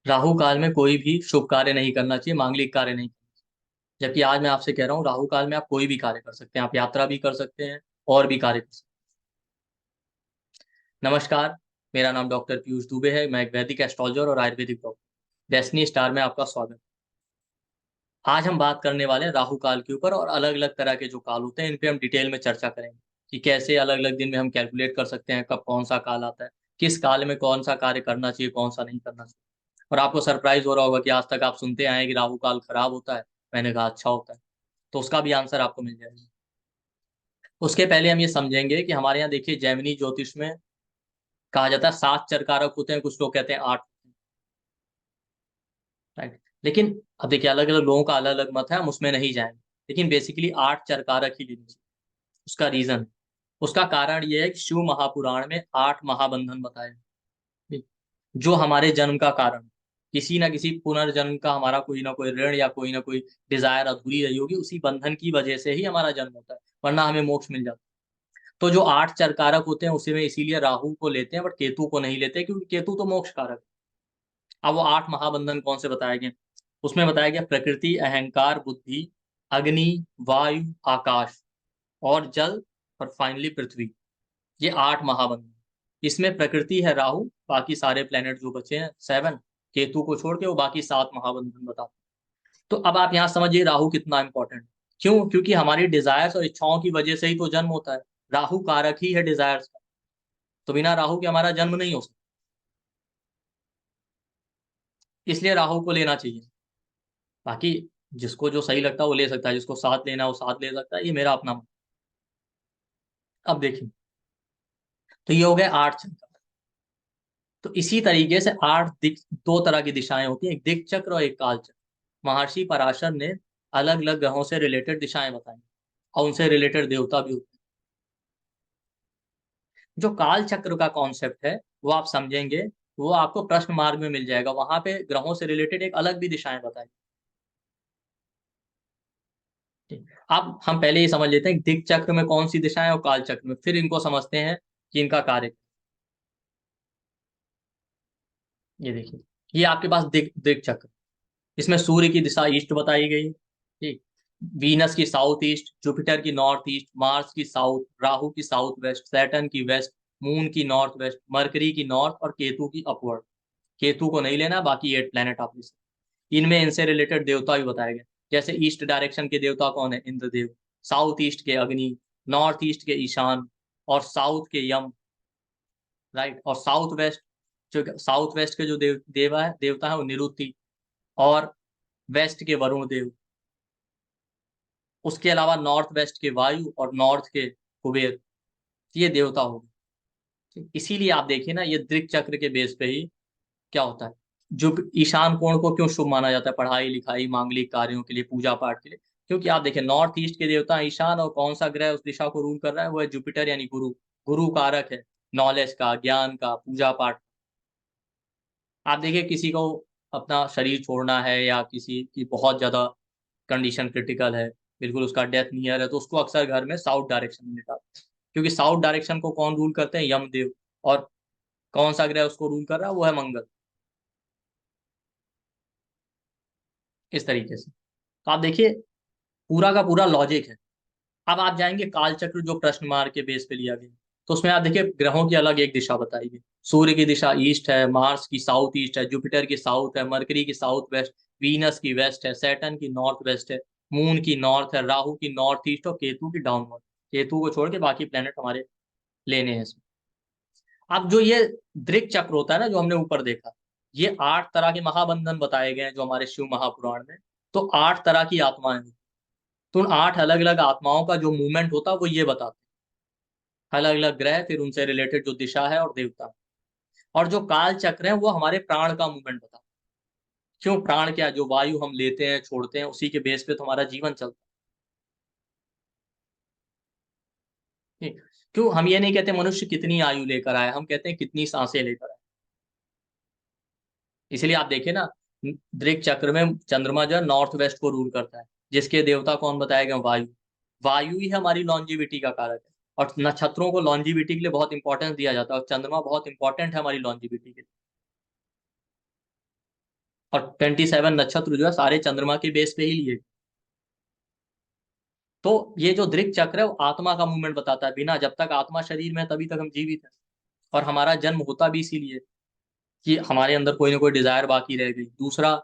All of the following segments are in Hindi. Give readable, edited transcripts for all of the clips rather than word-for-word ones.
राहु काल में कोई भी शुभ कार्य नहीं करना चाहिए, मांगलिक कार्य नहीं। जबकि आज मैं आपसे कह रहा हूँ राहु काल में आप कोई भी कार्य कर सकते हैं, आप यात्रा भी कर सकते हैं और भी कार्य कर सकते हैं। नमस्कार, मेरा नाम डॉक्टर पीयूष दुबे है। मैं एक वैदिक एस्ट्रोलॉजर और आयुर्वेदिक डॉक्टर। डेस्टिनी स्टार में आपका स्वागत है। आज हम बात करने वाले हैं राहु काल के ऊपर, और अलग अलग तरह के जो काल होते हैं इन पे हम डिटेल में चर्चा करेंगे कि कैसे अलग अलग दिन में हम कैलकुलेट कर सकते हैं कब कौन सा काल आता है, किस काल में कौन सा कार्य करना चाहिए, कौन सा नहीं करना चाहिए। और आपको सरप्राइज हो रहा होगा कि आज तक आप सुनते आए हैं कि राहु काल खराब होता है। मैंने कहा अच्छा होता है, तो उसका भी आंसर आपको मिल जाएगा। उसके पहले हम ये समझेंगे कि हमारे यहाँ देखिए जैमिनी ज्योतिष में कहा जाता है 7 चरकारक होते हैं, कुछ लोग कहते हैं 8। राइट, लेकिन अब देखिए अलग अलग लोगों का अलग अलग मत है, हम उसमें नहीं जाएंगे। लेकिन बेसिकली 8 चरकारक ही लेनी चाहिए। उसका रीजन, उसका कारण ये है कि शिव महापुराण में 8 महाबंधन बताए हैं, जो हमारे जन्म का कारण, किसी ना किसी पुनर्जन्म का हमारा कोई ना कोई ऋण या कोई ना कोई डिजायर अधूरी रही होगी, उसी बंधन की वजह से ही हमारा जन्म होता है, वरना हमें मोक्ष मिल जाता है। तो जो 8 चरकारक होते हैं उसी में इसीलिए राहु को लेते हैं बट केतु को नहीं लेते, क्योंकि केतु तो मोक्ष कारक है। अब वो 8 महाबंधन कौन से बताए गए? उसमें बताया गया प्रकृति, अहंकार, बुद्धि, अग्नि, वायु, आकाश और जल, और फाइनली पृथ्वी। ये 8 महाबंधन। इसमें प्रकृति है राहु, बाकी सारे प्लेनेट जो बचे हैं 7, केतु को छोड़ के वो बाकी 7 महाबंधन बताते हैं। तो अब आप यहाँ समझिए राहु कितना इंपॉर्टेंट। क्यों? क्योंकि हमारी डिजायर्स और इच्छाओं की वजह से ही तो जन्म होता है। राहु कारक ही है डिजायर्स का, तो बिना राहु के हमारा जन्म नहीं हो सकता। इसलिए राहु को लेना चाहिए। बाकी जिसको जो सही लगता है वो ले सकता है, जिसको साथ लेना है वो साथ ले सकता है, ये मेरा अपना मत। अब देखिए, तो ये हो गए 8 चक्र। तो इसी तरीके से 8 दिक, 2 तरह की दिशाएं होती हैं, एक दिक चक्र और एक काल चक्र। महर्षि पराशर ने अलग अलग ग्रहों से रिलेटेड दिशाएं बताई, और उनसे रिलेटेड देवता भी होते हैं। जो काल चक्र का कॉन्सेप्ट है वो आप समझेंगे, वो आपको प्रश्न मार्ग में मिल जाएगा। वहां पे ग्रहों से रिलेटेड एक अलग भी दिशाएं बताई। ठीक। अब हम पहले ये समझ लेते हैं कि दिक् चक्र में कौन सी दिशा है और काल चक्र में, फिर इनको समझते हैं कि इनका कार्य। ये देखिए, ये आपके पास दिक् दिक् चक्र। इसमें सूर्य की दिशा ईस्ट बताई गई। ठीक। वीनस की साउथ ईस्ट, जुपिटर की नॉर्थ ईस्ट, मार्स की साउथ, राहु की साउथ वेस्ट, सैटर्न की वेस्ट, मून की नॉर्थ वेस्ट, मरकरी की नॉर्थ और केतु की अपवर्ड। केतु को नहीं लेना, बाकी 8 प्लेनेट आप ले सकते। इनमें इनसे रिलेटेड देवता भी बताए गए। जैसे ईस्ट डायरेक्शन के देवता कौन है? इंद्रदेव। साउथ ईस्ट के अग्नि, नॉर्थ ईस्ट के ईशान, और साउथ के यम। राइट, और साउथ वेस्ट, जो साउथ वेस्ट के जो देवता है वो निरुति, और वेस्ट के वरुण देव। उसके अलावा नॉर्थ वेस्ट के वायु और नॉर्थ के कुबेर। ये देवता हो गए। इसीलिए आप देखिए ना, ये दृक चक्र के बेस पे ही क्या होता है। जो ईशान कोण को क्यों शुभ माना जाता है? पढ़ाई लिखाई, मांगलिक कार्यों के लिए, पूजा पाठ के लिए। क्योंकि आप देखिए नॉर्थ ईस्ट के देवता हैं ईशान, और कौन सा ग्रह उस दिशा को रूल कर रहा है? वो है जुपिटर यानी गुरु। गुरु कारक है नॉलेज का, ज्ञान का, पूजा पाठ। आप देखिए किसी को अपना शरीर छोड़ना है, या किसी की बहुत ज्यादा कंडीशन क्रिटिकल है, बिल्कुल उसका डेथ नियर है, तो उसको अक्सर घर में साउथ डायरेक्शन में लेटाते हैं। क्योंकि साउथ डायरेक्शन को कौन रूल करते हैं? यमदेव। और कौन सा ग्रह उसको रूल कर रहा है? वो है मंगल। इस तरीके से तो आप देखिए पूरा का पूरा लॉजिक है। अब आप जाएंगे काल चक्र, जो प्रश्न मार्क के बेस पे लिया गया, तो उसमें आप देखिए ग्रहों की अलग एक दिशा बताई गई। सूर्य की दिशा ईस्ट है, मार्स की साउथ ईस्ट है, जुपिटर की साउथ है, मरकरी की साउथ वेस्ट, वीनस की वेस्ट है, सैटर्न की नॉर्थ वेस्ट है, मून की नॉर्थ है, राहु की नॉर्थ ईस्ट और केतु की डाउनवर्ड। केतु को छोड़ के बाकी प्लेनेट हमारे लेने हैं इसमें। अब जो ये दृक चक्र होता है ना, जो हमने ऊपर देखा, ये 8 तरह के महाबंधन बताए गए हैं जो हमारे शिव महापुराण में। तो 8 तरह की आत्माएं हैं। तो उन 8 अलग अलग आत्माओं का जो मूवमेंट होता है वो ये बताते हैं। अलग अलग ग्रह, फिर उनसे रिलेटेड जो दिशा है और देवता। और जो काल चक्र है वो हमारे प्राण का मूवमेंट बताते हैं। क्यों? प्राण क्या? जो वायु हम लेते हैं छोड़ते हैं, उसी के बेस पे तो हमारा जीवन चलता है। ठीक। क्यों हम ये नहीं कहते मनुष्य कितनी आयु लेकर आए, हम कहते हैं कितनी सांसें लेकर आए। इसलिए आप देखिए ना, दृक चक्र में चंद्रमा जो है नॉर्थ वेस्ट को रूल करता है, जिसके देवता कौन बताए गए? वायु। वायु ही हमारी लॉन्जिविटी का कारक है। और नक्षत्रों को लॉन्जिविटी के लिए बहुत इंपॉर्टेंस दिया जाता है, और चंद्रमा बहुत इंपॉर्टेंट है हमारी लॉन्जिविटी के लिए। और 27 नक्षत्र जो है सारे चंद्रमा के बेस पे ही लिए। तो ये जो दृक् चक्र है वो आत्मा का मूवमेंट बताता है। बिना, जब तक आत्मा शरीर में है तभी तक हम जीवित हैं। और हमारा जन्म होता भी इसीलिए कि हमारे अंदर कोई ना कोई डिजायर बाकी रह गई। दूसरा,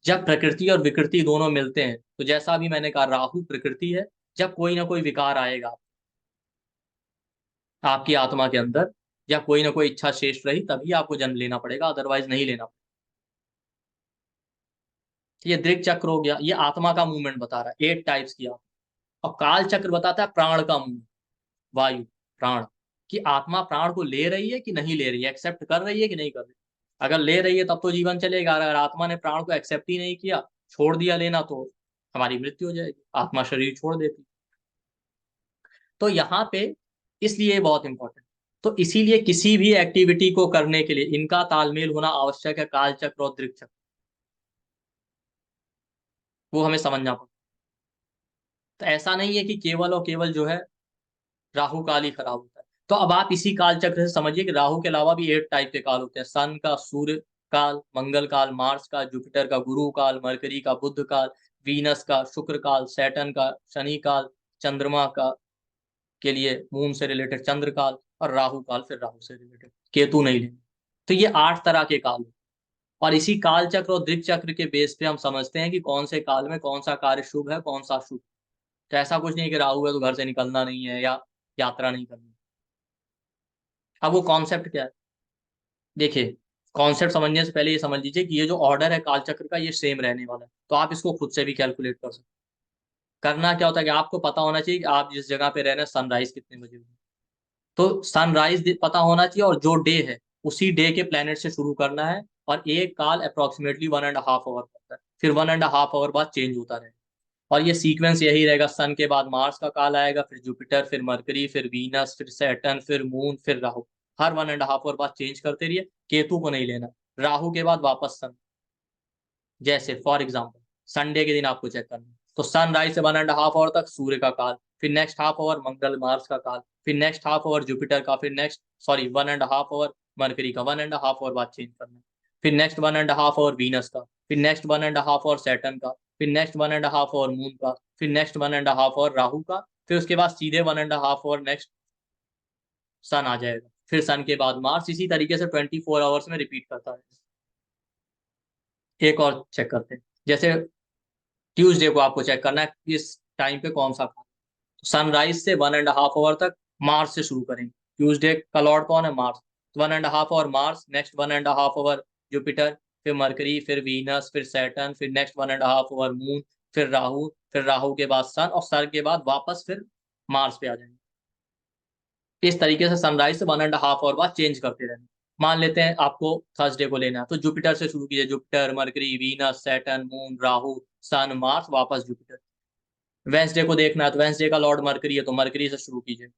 जब प्रकृति और विकृति दोनों मिलते हैं, तो जैसा अभी मैंने कहा राहु प्रकृति है, जब कोई ना कोई विकार आएगा आपकी आत्मा के अंदर, या कोई ना कोई इच्छा शेष रही, तभी आपको जन्म लेना पड़ेगा, अदरवाइज नहीं लेना पड़ेगा। ये दृक् चक्र हो गया, ये आत्मा का मूवमेंट बता रहा है, 8 टाइप्स की आत्मा। और काल चक्र बताता है प्राण का मूवमेंट, वायु, प्राण, कि आत्मा प्राण को ले रही है कि नहीं ले रही है, एक्सेप्ट कर रही है कि नहीं कर रही। अगर ले रही है तब तो जीवन चलेगा, अगर आत्मा ने प्राण को एक्सेप्ट ही नहीं किया, छोड़ दिया लेना, तो हमारी मृत्यु हो जाएगी, आत्मा शरीर छोड़ देती। तो यहाँ पे इसलिए ये बहुत इंपॉर्टेंट। तो इसीलिए किसी भी एक्टिविटी को करने के लिए इनका तालमेल होना आवश्यक है, काल चक्र और दृक् चक्र, वो हमें समझना पड़ता। तो ऐसा नहीं है कि केवल और केवल जो है राहु काल ही खराब होता है। तो अब आप इसी काल चक्र से समझिए कि राहु के अलावा भी 8 टाइप के काल होते हैं। सन का, सूर्य काल, मंगल काल, मार्स का, जुपिटर का, गुरु काल, मरकरी का, बुध काल, वीनस का, शुक्र काल, सैटर्न का, शनि काल, चंद्रमा का के लिए मून से रिलेटेड चंद्र काल, और राहु काल फिर राहु से रिलेटेड, केतु नहीं लेना। तो ये 8 तरह के काल हैं। और इसी काल चक्र और दृक् चक्र के बेस पे हम समझते हैं कि कौन से काल में कौन सा कार्य शुभ है, कौन सा अशुभ। तो ऐसा कुछ नहीं है कि राहु है तो घर से निकलना नहीं है या यात्रा नहीं करनी। अब वो कॉन्सेप्ट क्या है, देखिए, कॉन्सेप्ट समझने से पहले ये समझ लीजिए कि ये जो ऑर्डर है काल चक्र का, ये सेम रहने वाला है। तो आप इसको खुद से भी कैलकुलेट कर सकते हैं। करना क्या होता है कि आपको पता होना चाहिए कि आप जिस जगह पे रह रहे हैं सनराइज कितने बजे होगी। तो सनराइज पता होना चाहिए, और जो डे है उसी डे के प्लेनेट से शुरू करना है। और एक काल अप्रोक्सीमेटली 1.5 आवर करता है, फिर 1.5 आवर बाद चेंज होता रहेगा। और ये सीक्वेंस यही रहेगा, सन के बाद मार्स का काल आएगा, फिर जुपिटर, फिर मरकरी, फिर वीनस, फिर सैटर्न, फिर मून, फिर राहु। हर 1.5 आवर बाद चेंज करते रहिए। केतु को नहीं लेना। राहु के बाद वापस सन। जैसे फॉर एग्जाम्पल संडे के दिन आपको चेक करना है, तो सनराइज से 1.5 आवर तक सूर्य का काल, फिर नेक्स्ट हाफ आवर मंगल मार्स का काल, फिर नेक्स्ट हाफ आवर जुपिटर का, फिर नेक्स्ट, सॉरी, 1.5 आवर मरकरी का, 1.5 आवर बाद चेंज करना है। फिर नेक्स्ट 1.5 आवर वीनस का, फिर नेक्स्ट 1.5 आवर सैटर्न का, फिर नेक्स्ट 1.5 आवर मून का, फिर नेक्स्ट 1.5 आवर राहु का, फिर उसके बाद सीधे 1.5 आवर नेक्स्ट सन आ जाएगा, फिर सन के बाद मार्स। इसी तरीके से 24 आवर्स में रिपीट करता है। एक और चेक करते हैं, जैसे ट्यूसडे को आपको चेक करना है किस टाइम पे कौन सा खाना। सनराइज से 1.5 आवर तक मार्स से शुरू करेंगे। ट्यूसडे का लॉर्ड कौन है, Mars. 1.5 hour Mars, next 1.5 hour Jupiter, फिर मरकरी, फिर वीनस, फिर सैटर्न, फिर नेक्स्ट 1.5 आवर मून, फिर राहु के बाद सन, और सन के बाद वापस फिर मार्स पे आ जाएंगे। इस तरीके से सनराइज से 1.5 आवर बाद चेंज करते रहना। मान लेते हैं आपको थर्सडे को लेना है, तो जुपिटर से शुरू कीजिए, Jupiter, Mercury, Venus, Saturn, moon, Rahu, sun, Mars, वापस जुपिटर। वेंसडे को देखना है, तो वेंसडे का लॉर्ड मरकरी है, तो मरकरी से शुरू कीजिए।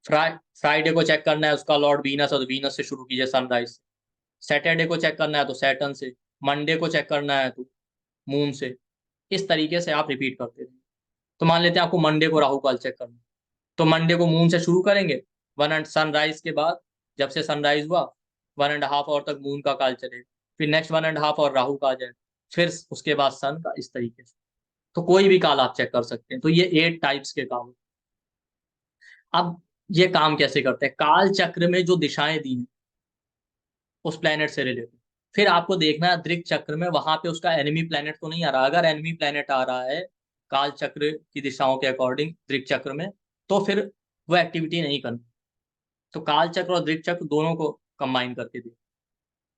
फ्राइडे को चेक करना है, उसका लॉर्ड वीनस है, तो वीनस से शुरू कीजिए सनराइज से। सैटरडे को चेक करना है तो सैटर्न से। मंडे को चेक करना है तो मून से। इस तरीके से आप रिपीट करते रहिए। तो मान लेते हैं आपको मंडे को राहु काल चेक करना है, तो मंडे को मून से शुरू करेंगे। वन एंड सनराइज के बाद, जब से सनराइज हुआ 1.5 आवर तक मून का काल चलेगा, फिर नेक्स्ट 1.5 आवर राहु का आ जाएगा, फिर उसके बाद सन का, इस तरीके से। तो कोई भी काल आप चेक कर सकते हैं। तो ये 8 टाइप्स के काल। अब ये काम कैसे करते हैं, काल चक्र में जो दिशाएं दी हैं उस प्लेनेट से रिलेटेड। फिर आपको देखना है दृक् चक्र में वहां पे उसका एनिमी प्लेनेट तो नहीं आ रहा। अगर एनिमी प्लेनेट आ रहा है काल चक्र की दिशाओं के अकॉर्डिंग दृक् चक्र में, तो फिर वो एक्टिविटी नहीं करनी। तो काल चक्र और दृक् चक्र दोनों को कंबाइन करके दे।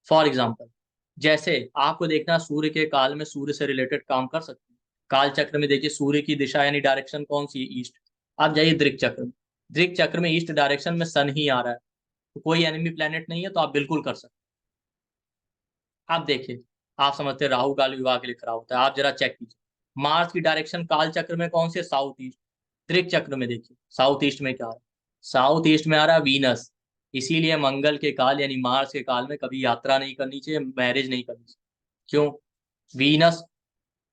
फॉर एग्जाम्पल, जैसे आपको देखना सूर्य के काल में सूर्य से रिलेटेड काम कर सकते हैं। काल चक्र में देखिए सूर्य की दिशा यानी डायरेक्शन कौन सी है, ईस्ट। आप जाइए दृक् चक्र में, दृक् चक्र में ईस्ट डायरेक्शन में सन ही आ रहा है, तो कोई एनिमी प्लेनेट नहीं है, तो आप बिल्कुल कर सकते हैं। आप देखिए, आप समझते हैं राहु काल विवाह के लिए खराब होता है, आप जरा चेक कीजिए। मार्स की डायरेक्शन काल चक्र में कौन से, साउथ ईस्ट। दृक् चक्र में देखिए साउथ ईस्ट में क्या आ रहा है, साउथ ईस्ट में आ रहा है वीनस। इसीलिए मंगल के काल यानी मार्स के काल में कभी यात्रा नहीं करनी चाहिए, मैरिज नहीं करनी चाहिए। क्यों, वीनस,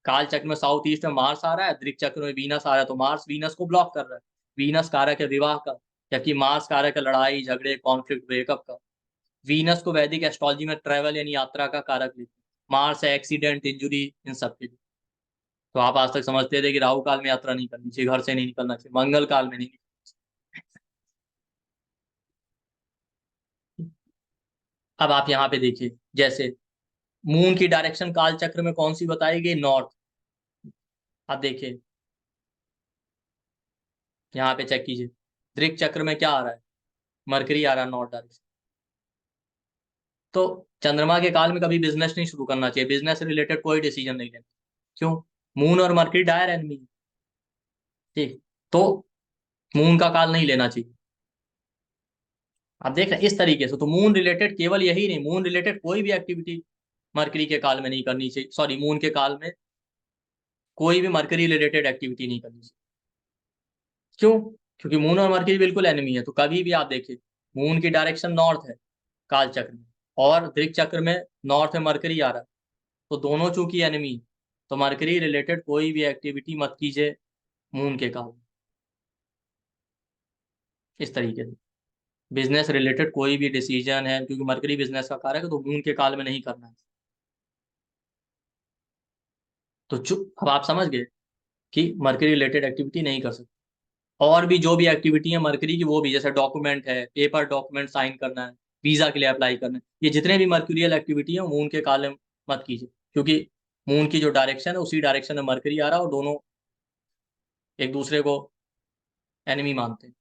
काल चक्र में साउथ ईस्ट में मार्स आ रहा है, दृक् चक्र में वीनस आ रहा है, तो मार्स वीनस को ब्लॉक कर रहा है। वीनस कारक है विवाह का, जबकि मार्स कारक है लड़ाई झगड़े कॉन्फ्लिक्ट ब्रेकअप का। वीनस को वैदिक एस्ट्रोलॉजी में ट्रेवल यानी यात्रा का कारक लेते हैं। मार्स है एक्सीडेंट, इंजुरी, इन सब के लिए। तो आप आज तक समझते थे कि राहु काल में यात्रा नहीं करनी चाहिए, घर से नहीं निकलना चाहिए, मंगल काल में नहीं निकलना चाहिए। अब आप यहाँ पे देखिए, जैसे मून की डायरेक्शन काल चक्र में कौन सी बताई गई, नॉर्थ। आप देखिए यहाँ पे चेक कीजिए, दृक चक्र में क्या आ रहा है, मरकरी आ रहा है नॉर्थ डायरेक्शन। तो चंद्रमा के काल में कभी बिजनेस नहीं शुरू करना चाहिए, बिजनेस से रिलेटेड कोई डिसीजन नहीं लेना। क्यों? मून और मरकरी डायर एनमी। ठीक, तो मून का काल नहीं लेना चाहिए। आप देख रहे हैं इस तरीके से, तो मून रिलेटेड केवल यही नहीं, मून रिलेटेड कोई भी एक्टिविटी मरकरी के काल में नहीं करनी चाहिए, सॉरी मून के काल में कोई भी मरकरी रिलेटेड एक्टिविटी नहीं करनी चाहिए। क्यों? क्योंकि मून और मरकरी बिल्कुल एनिमी है। तो कभी भी आप देखिए, मून की डायरेक्शन नॉर्थ है काल चक्र में, और दृक चक्र में नॉर्थ में मरकरी आ रहा है, तो दोनों चूंकि एनिमी, तो मरकरी रिलेटेड कोई भी एक्टिविटी मत कीजिए मून के काल में। इस तरीके से बिजनेस रिलेटेड कोई भी डिसीजन है, क्योंकि मरकरी बिजनेस का कारक है, तो मून के काल में नहीं करना है। तो अब आप समझ गए कि मरकरी रिलेटेड एक्टिविटी नहीं कर सकते। और भी जो भी एक्टिविटी है मरकरी की, वो भी, जैसे डॉक्यूमेंट है, पेपर डॉक्यूमेंट साइन करना है, वीजा के लिए अप्लाई करना है, ये जितने भी मर्क्यूरियल एक्टिविटी है मून के काल में मत कीजिए। क्योंकि मून की जो डायरेक्शन है उसी डायरेक्शन में मरकरी आ रहा है, और दोनों एक दूसरे को एनिमी मानते हैं।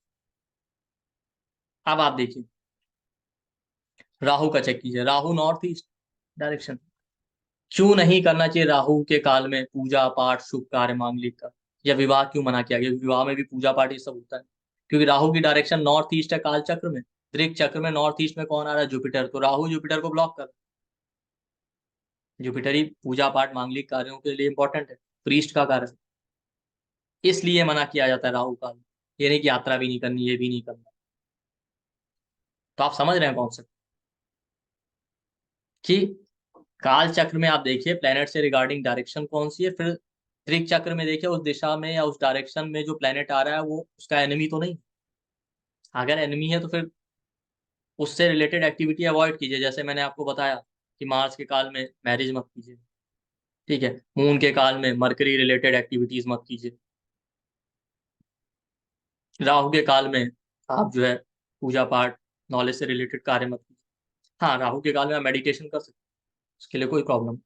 अब आप देखिए राहु का चेक कीजिए, राहु नॉर्थ ईस्ट डायरेक्शन। क्यों नहीं करना चाहिए राहु के काल में पूजा पाठ, शुभ कार्य, मांगलिक का, या विवाह क्यों मना किया गया? विवाह में भी पूजा पाठ ये सब होता है। क्योंकि राहु की डायरेक्शन नॉर्थ ईस्ट है काल चक्र में, दृक चक्र में नॉर्थ ईस्ट में कौन आ रहा है, जुपिटर। तो राहु जुपिटर को ब्लॉक कर, जुपिटर ही पूजा पाठ मांगलिक कार्यों के लिए इंपॉर्टेंट है, प्रीस्ट का कार्य। इसलिए मना किया जाता है राहु काल। ये नहीं कि यात्रा भी नहीं करनी, ये भी नहीं करना। तो आप समझ रहे हैं कॉन्सेप्ट कि काल चक्र में आप देखिए प्लेनेट से रिगार्डिंग डायरेक्शन कौन सी है, फिर त्रिक चक्र में देखिए उस दिशा में या उस डायरेक्शन में जो प्लेनेट आ रहा है वो उसका एनिमी तो नहीं। अगर एनिमी है तो फिर उससे रिलेटेड एक्टिविटी अवॉइड कीजिए। जैसे मैंने आपको बताया कि मार्स के काल में मैरिज मत कीजिए, ठीक है, मून के काल में मरकरी रिलेटेड एक्टिविटीज मत कीजिए, राहु के काल में आप जो है पूजा पाठ, नॉलेज से रिलेटेड कार्य मत कीजिए। हाँ, राहु के काल में आप मेडिटेशन कर सकते हैं, उसके लिए कोई प्रॉब्लम नहीं।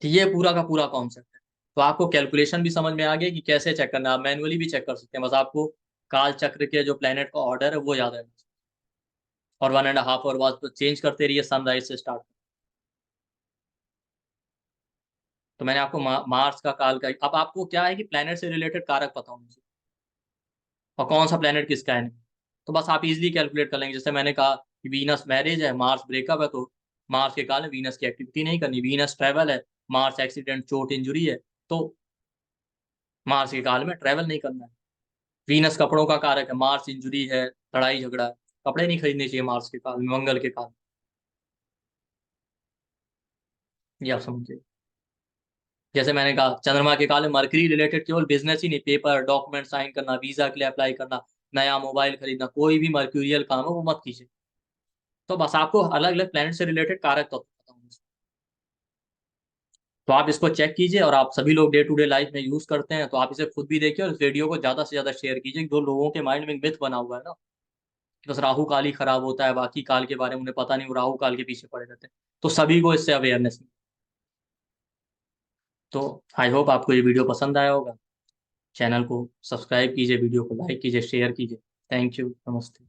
तो ये पूरा का पूरा कॉन्सेप्ट है। तो आपको कैलकुलेशन भी समझ में आ गया कि कैसे चेक करना है, आप मैनुअली भी चेक कर सकते हैं, बस आपको काल चक्र के जो प्लेनेट का ऑर्डर है वो याद रहना चाहिए। और 1.5 आवर बाद चेंज करते रहिए सनराइज से स्टार्ट। तो मैंने आपको मार्स का काल का, अब आपको क्या है कि प्लेनेट से रिलेटेड कारक पता होना चाहिए और कौन सा प्लेनेट किसका है नहीं। तो बस आप इजीली कैलकुलेट कर लेंगे। जैसे मैंने कहा कि वीनस मैरिज है, मार्स ब्रेकअप है, तो मार्स के काल में वीनस की एक्टिविटी नहीं करनी, वीनस ट्रेवल है, मार्स एक्सीडेंट चोट इंजुरी है, तो मार्स के काल में ट्रेवल नहीं करना है। वीनस कपड़ों का कारक है, मार्स इंजुरी है, लड़ाई झगड़ा है, कपड़े नहीं खरीदने चाहिए मार्स के काल में, मंगल के काल में। ये आप समझिए। जैसे मैंने कहा चंद्रमा के काल में मरकरी रिलेटेड केवल बिजनेस ही नहीं, पेपर डॉक्यूमेंट साइन करना, वीजा के लिए अप्लाई करना, नया मोबाइल खरीदना, कोई भी मर्क्यूरियल काम है वो मत कीजिए। तो बस आपको अलग अलग प्लैनेट से रिलेटेड कारक तो पता होंगे। तो आप इसको चेक कीजिए, और आप सभी लोग डे टू डे लाइफ में यूज करते हैं, तो आप इसे खुद भी देखिए और इस वीडियो को ज्यादा से ज्यादा शेयर कीजिए। जो लोगों के माइंड में मिथ बना हुआ है ना कि बस राहु काल ही खराब होता है, बाकी काल के बारे में उन्हें पता नहीं, वो राहु काल के पीछे पड़े रहते हैं, तो सभी को इससे अवेयरनेस। तो आई होप आपको ये वीडियो पसंद आया होगा। चैनल को सब्सक्राइब कीजिए, वीडियो को लाइक कीजिए, शेयर कीजिए। थैंक यू, नमस्ते।